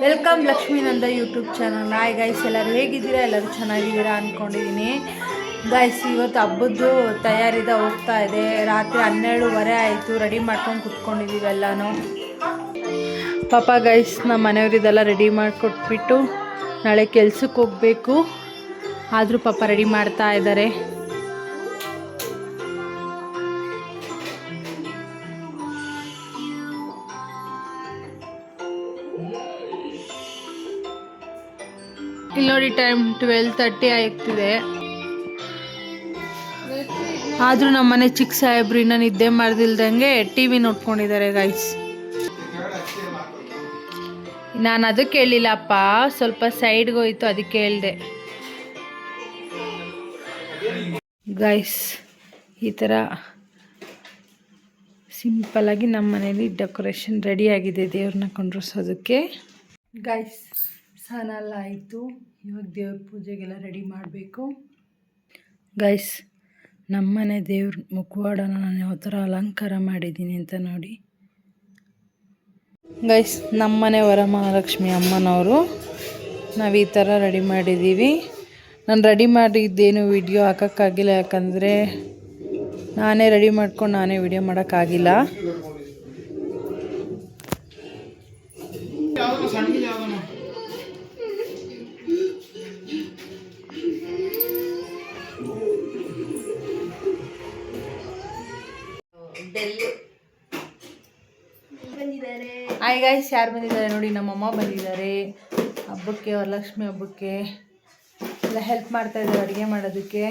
Welcome Lakshminanda YouTube channel. Hi guys, ಎಲ್ಲರೂ ಹೇಗಿದ್ದೀರಾ? ಎಲ್ಲರೂ ಚೆನ್ನಾಗಿದ್ದೀರಾ ಅಂದ್ಕೊಂಡಿದ್ದೀನಿ. ಗೈಸ್, ಇವತ್ತು ಹಬ್ಬದ್ದು ತಯಾರಿದ ಹೋಗ್ತಾ ಇದೆ. ರಾತ್ರಿ 12:30 ಆಯಿತು. ರೆಡಿ ಮಾಡ್ಕೊಂಡು ಕುತ್ಕೊಂಡಿದ್ದೀವಿ ಎಲ್ಲನೂ. ಪಾಪ ಗೈಸ್, ನಮ್ಮ ಮನೆಯವರಿದೆಲ್ಲ ರೆಡಿ ಮಾಡಿಕೊಟ್ಬಿಟ್ಟು ನಾಳೆ ಕೆಲ್ಸಕ್ಕೆ ಹೋಗಬೇಕು. ಆದರೂ ಪಾಪ ರೆಡಿ ಮಾಡ್ತಾ ಇದ್ದಾರೆ. ಇಲ್ಲಿ ನೋಡಿ, ಟೈಮ್ 12:30 ಆಗ್ತಿದೆ. ಆದರೂ ನಮ್ಮ ಮನೆ ಚಿಕ್ಕ ಸಾಹೇಬ್ರು ಇನ್ನೂ ನಿದ್ದೆ ಮಾಡ್ದಿಲ್ದಂಗೆ TV ನೋಡ್ಕೊಂಡಿದ್ದಾರೆ ಗೈಸ್. ನಾನು ಅದಕ್ಕೆ ಹೇಳಿಲ್ಲಪ್ಪ, ಸ್ವಲ್ಪ ಸೈಡ್ಗೆ ಹೋಯ್ತು, ಅದಕ್ಕೆ ಹೇಳಿದೆ ಗೈಸ್. ಈ ಥರ ಸಿಂಪಲ್ಲಾಗಿ ನಮ್ಮ ಮನೇಲಿ ಡೆಕೋರೇಷನ್ ರೆಡಿಯಾಗಿದೆ ದೇವ್ರನ್ನ ಕೊಂಡ್ರಿಸೋದಕ್ಕೆ. ಗೈಸ್, ಸ್ನಾನ ಎಲ್ಲ ಆಯಿತು. ಇವಾಗ ದೇವ್ರ ಪೂಜೆಗೆಲ್ಲ ರೆಡಿ ಮಾಡಬೇಕು. ಗೈಸ್, ನಮ್ಮನೆ ದೇವ್ರ ಮುಖವಾಡನ ನಾನು ಯಾವ ಥರ ಅಲಂಕಾರ ಮಾಡಿದ್ದೀನಿ ಅಂತ ನೋಡಿ. ಗೈಸ್, ನಮ್ಮನೆ ವರಮಹಾಲಕ್ಷ್ಮಿ ಅಮ್ಮನವರು ನಾವು ಈ ಥರ ರೆಡಿ ಮಾಡಿದ್ದೀವಿ. ನಾನು ರೆಡಿ ಮಾಡಿದ್ದೇನು ವಿಡಿಯೋ ಹಾಕೋಕ್ಕಾಗಿಲ್ಲ, ಯಾಕಂದರೆ ನಾನೇ ರೆಡಿ ಮಾಡ್ಕೊಂಡು ನಾನೇ ವಿಡಿಯೋ ಮಾಡೋಕ್ಕಾಗಿಲ್ಲ. ಹಾಯ್ ಗೈಸ್, ಯಾರು ಬಂದಿದ್ದಾರೆ ನೋಡಿ? ನಮ್ಮಮ್ಮ ಬಂದಿದ್ದಾರೆ ಹಬ್ಬಕ್ಕೆ, ವರಲಕ್ಷ್ಮಿ ಹಬ್ಬಕ್ಕೆ ಎಲ್ಲ ಹೆಲ್ಪ್ ಮಾಡ್ತಾ ಇದ್ದಾರೆ ಅಡುಗೆ ಮಾಡೋದಕ್ಕೆ.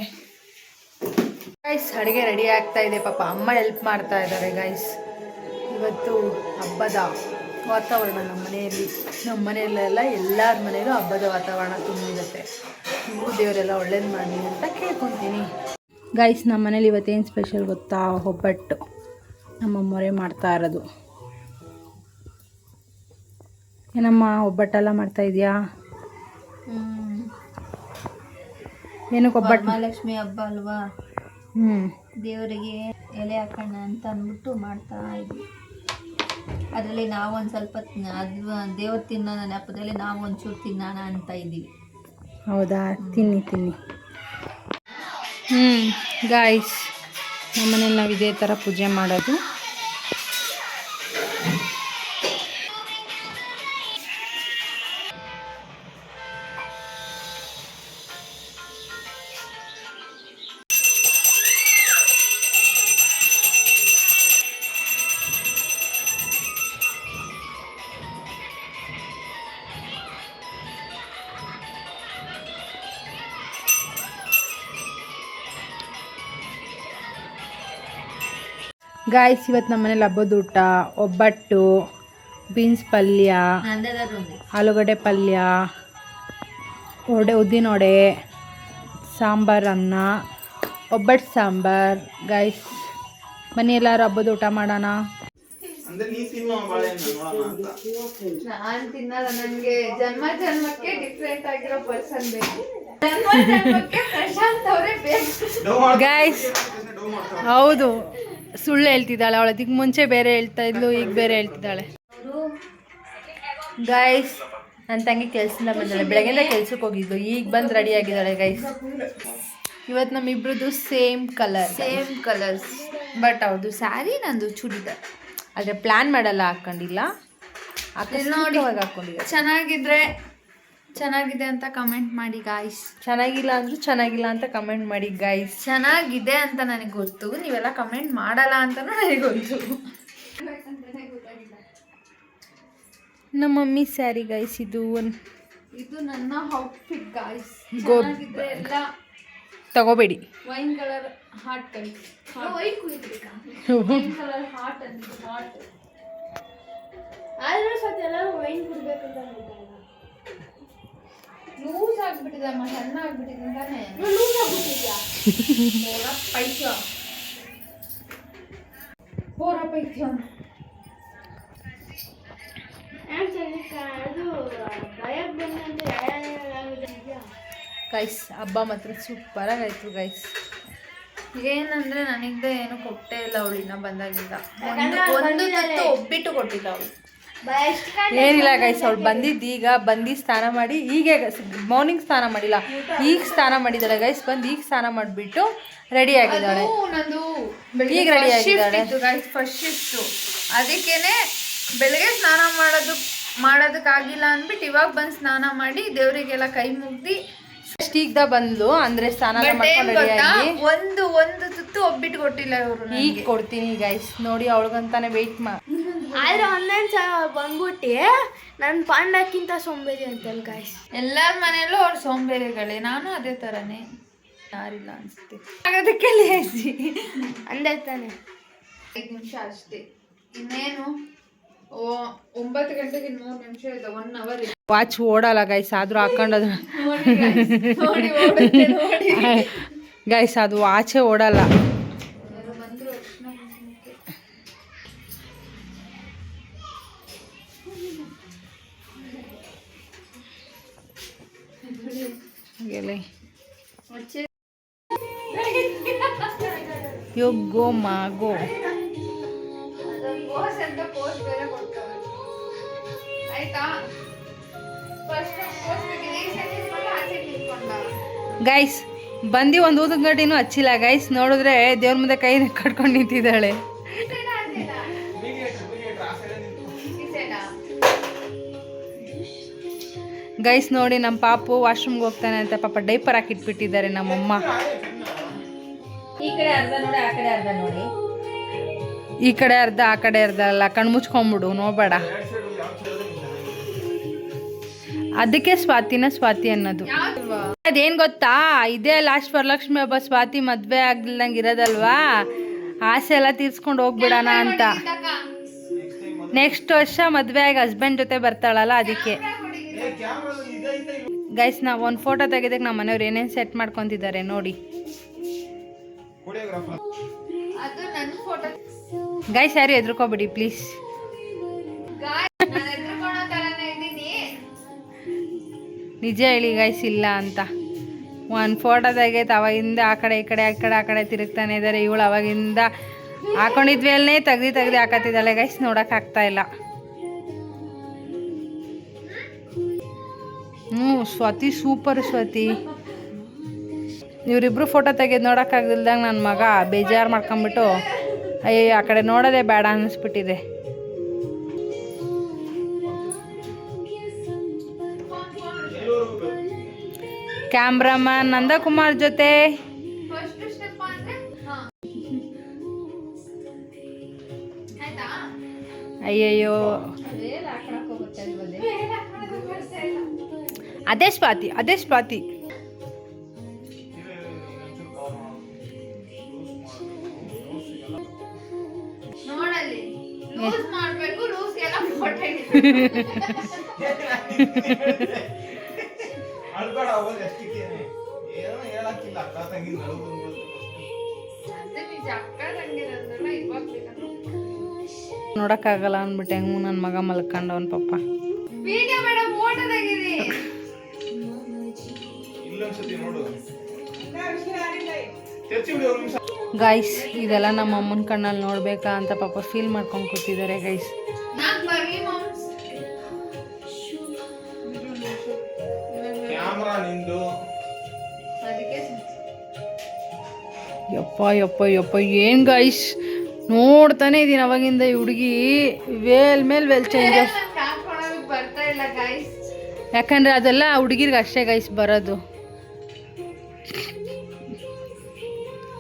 ಗೈಸ್, ಅಡುಗೆ ರೆಡಿ ಆಗ್ತಾ ಇದೆ. ಪಾಪ ಅಮ್ಮ ಹೆಲ್ಪ್ ಮಾಡ್ತಾ ಇದ್ದಾರೆ ಗೈಸ್. ಇವತ್ತು ಹಬ್ಬದ ವಾತಾವರಣ ನಮ್ಮ ಮನೆಯಲ್ಲೆಲ್ಲ ಎಲ್ಲರ ಮನೆಯಲ್ಲೂ ಹಬ್ಬದ ವಾತಾವರಣ ತುಂಬಿರುತ್ತೆ. ನೀವು ದೇವರೆಲ್ಲ ಒಳ್ಳೇದು ಮಾಡಿ ಅಂತ ಕೇಳ್ಕೊತೀನಿ. ಗೈಸ್, ನಮ್ಮ ಮನೇಲಿ ಇವತ್ತೇನು ಸ್ಪೆಷಲ್ ಗೊತ್ತಾ? ಒಬ್ಬಟ್ಟು ನಮ್ಮಮ್ಮವರೇ ಮಾಡ್ತಾ ಇರೋದು. ಏನಮ್ಮ ಒಬ್ಬಟ್ಟೆಲ್ಲ ಮಾಡ್ತಾ ಇದೆಯಾ? ಏನಕ್ಕೆ ಒಬ್ಬಟ್ಟು? ಮಹಾಲಕ್ಷ್ಮಿ ಹಬ್ಬ ಅಲ್ವಾ, ದೇವರಿಗೆ ಎಲೆ ಹಾಕೋಣ ಅಂತ ಅಂದ್ಬಿಟ್ಟು ಮಾಡ್ತಾ ಇದ್ವಿ. ಅದರಲ್ಲಿ ನಾವೊಂದು ಸ್ವಲ್ಪ ಅದು ದೇವ್ರು ತಿನ್ನೋ ನೆಪದಲ್ಲಿ ನಾವು ಒಂಚೂರು ತಿನ್ನೋಣ ಅಂತ ಇದ್ದೀವಿ. ಹೌದಾ? ತಿನ್ನಿ. ಗಾಯ್ಸ್, ನಮ್ಮನೇಲಿ ನಾವು ಇದೇ ಥರ ಪೂಜೆ ಮಾಡೋದು. ಗಾಯ್ಸ್, ಇವತ್ತು ನಮ್ಮ ಮನೇಲಿ ಹಬ್ಬದ ಊಟ ಒಬ್ಬಟ್ಟು, ಬೀನ್ಸ್ ಪಲ್ಯ, ಆಲೂಗಡ್ಡೆ ಪಲ್ಯ, ಉದ್ದಿನ ವಡೆ, ಸಾಂಬಾರು, ಅನ್ನ, ಒಬ್ಬಟ್ಟು ಸಾಂಬಾರು. ಗಾಯ್ಸ್, ಬನ್ನಿ ಎಲ್ಲರೂ ಹಬ್ಬದ ಊಟ ಮಾಡೋಣ. ನಾನು ತಿನ್ನಲ್ಲ, ನನಗೆ ಜನ್ಮಕ್ಕೆ ಡಿಫ್ರೆಂಟ್ ಆಗಿರೋ ಪರ್ಸನ್ ಬೇಕು. ಪ್ರಶಾಂತ್ ಅವರೇ ಬೇಕು ಗಾಯ್ಸ್. ಹೌದು, ಸುಳ್ಳು ಹೇಳ್ತಿದ್ದಾಳೆ ಅವಳು. ಅದಕ್ಕೆ ಮುಂಚೆ ಬೇರೆ ಹೇಳ್ತಾ ಇದ್ಲು, ಈಗ ಬೇರೆ ಹೇಳ್ತಿದ್ದಾಳೆ. ಗೈಸ್, ನನ್ನ ತಂಗಿ ಕೆಲ್ಸದಿಂದ ಬಂದಾಳೆ. ಬೆಳಗ್ಗೆಯಿಂದ ಕೆಲ್ಸಕ್ಕೆ ಹೋಗಿದ್ದು, ಈಗ ಬಂದು ರೆಡಿ ಆಗಿದ್ದಾಳೆ. ಗೈಸ್, ಇವತ್ತು ನಮ್ಮಿಬ್ರದ್ದು ಸೇಮ್ ಕಲರ್ಸ್. ಬಟ್ ಅವ್ರದ್ದು ಸ್ಯಾರಿ, ನಂದು ಚೂಡಿದಾರ್. ಆದರೆ ಪ್ಲ್ಯಾನ್ ಮಾಡಲ್ಲ, ಹಾಕ್ಕೊಂಡಿಲ್ಲ. ನೋಡಿ, ಹಾಕ್ಕೊಂಡಿಲ್ಲ. ಚೆನ್ನಾಗಿದೆ ಅಂತ ಕಮೆಂಟ್ ಮಾಡಿ ಗಾಯ್ಸ್. ಚೆನ್ನಾಗಿಲ್ಲ ಅಂದರೂ ಚೆನ್ನಾಗಿಲ್ಲ ಅಂತ ಕಮೆಂಟ್ ಮಾಡಿ ಗಾಯ್ಸ್. ಚೆನ್ನಾಗಿದೆ ಅಂತ ನನಗೆ ಗೊತ್ತು, ನೀವೆಲ್ಲ ಕಮೆಂಟ್ ಮಾಡಲ್ಲ ಅಂತಲೂ ನನಗೆ ಗೊತ್ತು. ನಮ್ಮ ಮಮ್ಮಿ ಸ್ಯಾರಿ ಗಾಯ್ಸ್. ಇದು ನನ್ನ ಔಟ್ಫಿಟ್ ಗಾಯ್ಸ್. ಎಲ್ಲ ತಗೋಬೇಡಿ. Wine colour heart colour heart ಅಂತ ಹಾರ್ಟ್. ಆದ್ರೆ ಸ್ವಲ್ಪ ಎಲ್ಲರೂ ವೈನ್ ಕುಡ್ಬೇಕಂತ ಲೂಸ್ ಆಗ್ಬಿಟ್ಟಿದೆ ಅಮ್ಮ, ಸಣ್ಣ ಆಗ್ಬಿಟ್ಟಿದೆ ತಾನೆ. ಲೂಸ್ ಆಗ್ಬಿಟ್ಟಿದ್ಯಾ? ಪೋರ ಪೈತ್ಯ ಗೈಸ್. ಹಬ್ಬ ಮಾತ್ರ ಸೂಪರಾಗಿ ಆಯ್ತು ಗೈಸ್. ಏನಂದ್ರೆ ನನಗೆ ಏನು ಕೊಟ್ಟೇ ಇಲ್ಲ ಅವಳು ಇನ್ನ ಬಂದಾಗಿಂದ. ಒಂದು ಒಬ್ಬಿಟ್ಟು ಕೊಟ್ಟಿಲ್ಲ ಅವಳು. ಏನಿಲ್ಲ ಗೈಸ್, ಅವಳು ಬಂದಿದ್ದು ಈಗ ಬಂದು ಸ್ನಾನ ಮಾಡಿ, ಹೀಗೆ ಮಾರ್ನಿಂಗ್ ಸ್ನಾನ ಮಾಡಿಲ್ಲ, ಈಗ ಸ್ನಾನ ಮಾಡಿದ್ದಾಳೆ ಗೈಸ್. ಬಂದು ಈಗ ಸ್ನಾನ ಮಾಡಿಬಿಟ್ಟು ರೆಡಿ ಆಗಿದ್ದಾಳೆ. ಈಗ ರೆಡಿ ಆಗಿದ್ದಾಳೆ ಫಸ್ಟ್ ಶಿಫ್ಟು, ಅದಕ್ಕೇನೆ ಬೆಳಗ್ಗೆ ಸ್ನಾನ ಮಾಡೋದಕ್ಕಾಗಿಲ್ಲ ಅಂದ್ಬಿಟ್ಟು ಇವಾಗ ಬಂದು ಸ್ನಾನ ಮಾಡಿ ದೇವರಿಗೆಲ್ಲ ಕೈ ಮುಗ್ದು ಈಗ ಬಂದ್ಲು ಅಂದ್ರೆ ಸ್ನಾನ ಮಾಡ್ಕೊಂಡು ರೆಡಿ ಆಗಿ ಒಂದು ತುತ್ತು ಒಬ್ಬಿಟ್ಟು ಕೊಟ್ಟಿಲ್ಲ ಇವರು. ಈಗ ಕೊಡ್ತೀನಿ ಗೈಸ್, ನೋಡಿ ಅವಳಿಗಂತಾನೆ ವೆಯ್ಟ್ ಆದ್ರೆ ಆನ್ಲೈನ್ ಬಂದ್ಬಿಟ್ಟು ನನ್ನ ಪಾಂಡಕ್ಕಿಂತ ಸೋಂಬೇರಿ ಅಂತಲ್ಲ ಗಾಯ್ಸ್. ಎಲ್ಲರ ಮನೆಯಲ್ಲೂ ಅವ್ರು ಸೋಂಬೇರಿಗಳೇ, ನಾನು ಅದೇ ಥರನೇ, ಯಾರಿಲ್ಲ ಅನಿಸುತ್ತೆ. ಆಗೋದಕ್ಕೆ ಲೇಸಿ ಅಂದೇ ತಾನೆ. 5 ನಿಮಿಷ ಅಷ್ಟೇ, ಇನ್ನೇನು 9 ಗಂಟೆಗೆ 3 ನಿಮಿಷ ಇದೆ, 1 ಅವರ್. ವಾಚ್ ಓಡಲ್ಲ ಗೈಸ್, ಆದ್ರೂ ಹಾಕೊಂಡೋದು ಗೈಸ್, ಅದು ವಾಚೇ ಓಡಲ್ಲ. ಯೋಗೋ ಮಾಗೋ ಗೈಸ್. ಬಂದು ಒಂದು ಊದ ಗಡ್ಡಿನೂ ಹಚ್ಚಿಲ್ಲ ಗೈಸ್, ನೋಡಿದ್ರೆ ದೇವ್ರ ಮುಂದೆ ಕೈ ಕಟ್ಕೊಂಡು ನಿಂತಿದ್ದಾಳೆ. ಗೈಸ್ ನೋಡಿ, ನಮ್ಮ ಪಾಪು ವಾಶ್ರೂಮ್ಗೆ ಹೋಗ್ತಾನೆ ಅಂತ ಪಾಪ ಡೈಪರ್ ಹಾಕಿಟ್ಬಿಟ್ಟಿದ್ದಾರೆ ನಮ್ಮಮ್ಮ. ಈ ಕಡೆ ಅರ್ಧ ನೋಡಿ, ಆ ಕಡೆ ಅರ್ಧ ನೋಡಿ. ಈ ಕಡೆ ಅರ್ಧ ಆ ಕಡೆ ಅರ್ಧ ಅಲ್ಲ, ಕಣ್ಣು ಮುಚ್ಕೊಂಬಿಡು, ನೋಡಬೇಡ. ಅದಕ್ಕೆ ಸ್ವಾತಿ ಅನ್ನೋದು. ಅದೇನ್ ಗೊತ್ತಾ, ಇದೇ ಲಾಸ್ಟ್ ವರಲಕ್ಷ್ಮಿ ಹಬ್ಬ ಸ್ವಾತಿ ಮದ್ವೆ ಆಗ್ಲಿಲ್ಲಂಗೆ ಇರೋದಲ್ವಾ, ಆಸೆ ಎಲ್ಲ ತೀರ್ಸ್ಕೊಂಡು ಹೋಗ್ಬಿಡೋಣ ಅಂತ. ನೆಕ್ಸ್ಟ್ ವರ್ಷ ಮದ್ವೆ ಆಗಿ ಹಸ್ಬೆಂಡ್ ಜೊತೆ ಬರ್ತಾಳಲ್ಲ, ಅದಕ್ಕೆ. ಗೈಸ್, ನಾವು ಒಂದು ಫೋಟೋ ತೆಗೆದಕ್ಕೆ ನಮ್ಮ ಮನೆಯವ್ರು ಏನೇನು ಸೆಟ್ ಮಾಡ್ಕೊತಿದ್ದಾರೆ ನೋಡಿ ಗೈಸ್. ಯಾರು ಎದ್ರುಕೋಬಿಡಿ ಪ್ಲೀಸ್. ನಿಜ ಹೇಳಿ ಗೈಸ್, ಇಲ್ಲ ಅಂತ. ಒಂದು ಫೋಟೋ ತೆಗೆದು ಅವಾಗಿಂದ ಆ ಕಡೆ ಆ ಕಡೆ ತಿರುಗ್ತಾನೆ ಇದ್ದಾರೆ. ಇವಳು ಅವಾಗಿಂದ ಹಾಕೊಂಡಿದ್ವಿ ಅಲ್ಲೇ ತೆಗ್ದು ಹಾಕತ್ತಿದ್ದಾಳೆ ಗೈಸ್, ನೋಡೋಕ್ಕಾಗ್ತಾ ಇಲ್ಲ. ಸ್ವಾತಿ ಸೂಪರ್ ಸ್ವಾತಿ. ಇವರಿಬ್ರು ಫೋಟೋ ತೆಗೆದು ನೋಡೋಕ್ಕಾಗಲ್ದಂಗೆ ನನ್ನ ಮಗ ಬೇಜಾರು ಮಾಡ್ಕೊಂಬಿಟ್ಟು ಅಯ್ಯೋ ಆ ಕಡೆ ನೋಡೋದೇ ಬೇಡ ಅನ್ನಿಸ್ಬಿಟ್ಟಿದೆ. ಕ್ಯಾಮ್ರಾಮನ್ ನಂದಕುಮಾರ್ ಜೊತೆ ಅಯ್ಯಯ್ಯೋ, ಅದೇ ಸ್ವಾತಿ. ನೋಡಕ್ಕಾಗಲ್ಲ ಅಂದ್ಬಿಟ್ಟು ಹೆಂಗೂ ನನ್ನ ಮಗ ಮಲ್ಕೊಂಡವನ್ ಪಾಪ. ಗೈಸ್, ಇದೆಲ್ಲ ನಮ್ಮ ಅಮ್ಮನ ಕಣ್ಣಲ್ಲಿ ನೋಡ್ಬೇಕಾ ಅಂತ ಪಾಪ ಫೀಲ್ ಮಾಡ್ಕೊಂಡು ಕೂತಿದ್ದಾರೆ ಗೈಸ್. ಯಪ್ಪ ಏನ್ ಗೈಸ್, ನೋಡ್ತಾನೆ ಇದೀನಿ ಅವಾಗಿಂದ ಈ ಹುಡುಗಿ ವೇಲ್ ಚೇಂಜಸ್. ಯಾಕಂದ್ರೆ ಅದೆಲ್ಲ ಹುಡುಗಿರ್ಗೆ ಅಷ್ಟೇ ಗೈಸ್ ಬರೋದು.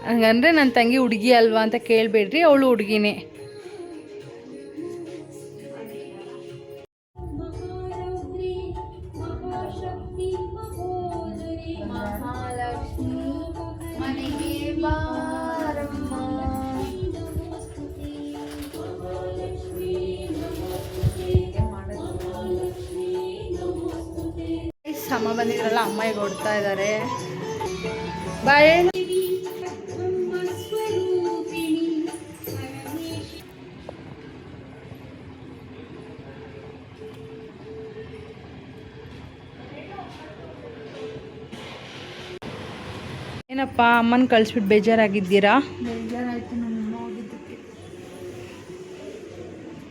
ಹಂಗಂದ್ರೆ ನನ್ನ ತಂಗಿ ಹುಡುಗಿ ಅಲ್ವಾ ಅಂತ ಕೇಳಬೇಡ್ರಿ, ಅವಳು ಹುಡುಗಿನೇ. ಅಮ್ಮ ಬಂದಿದ್ರಲ್ಲ, ಅಮ್ಮ ಈಗ ಹೊಡ್ತಾ ಇದ್ದಾರೆ. ಬಾಯ್. ಏನಪ್ಪ ಅಮ್ಮನ ಕಳಿಸ್ಬಿಟ್ಟು ಬೇಜಾರಾಗಿದ್ದೀರಾ? ಬೇಜಾರಾಯ್ತು, ನಮ್ಮಮ್ಮ ಹೋಗಿದ್ದಕ್ಕೆ.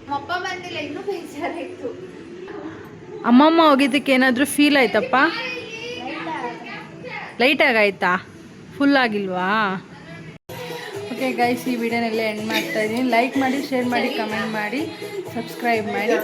ನಮ್ಮಪ್ಪ ಬಂದಿಲ್ಲ, ಇನ್ನೂ ಬೇಜಾರಾಯ್ತು. ಅಮ್ಮಮ್ಮ ಹೋಗಿದ್ದಕ್ಕೆ ಏನಾದರೂ ಫೀಲ್ ಆಯ್ತಪ್ಪ? ಲೈಟಾಗಿ ಆಯ್ತಾ? ಫುಲ್ ಆಗಿಲ್ವಾ? ಓಕೆ ಗೈಸ್, ಈ ವಿಡಿಯೋನೆಲ್ಲ ಎಂಡ್ ಮಾಡ್ತಾ ಇದ್ದೀನಿ. ಲೈಕ್ ಮಾಡಿ, ಶೇರ್ ಮಾಡಿ, ಕಮೆಂಟ್ ಮಾಡಿ, ಸಬ್ಸ್ಕ್ರೈಬ್ ಮಾಡಿ.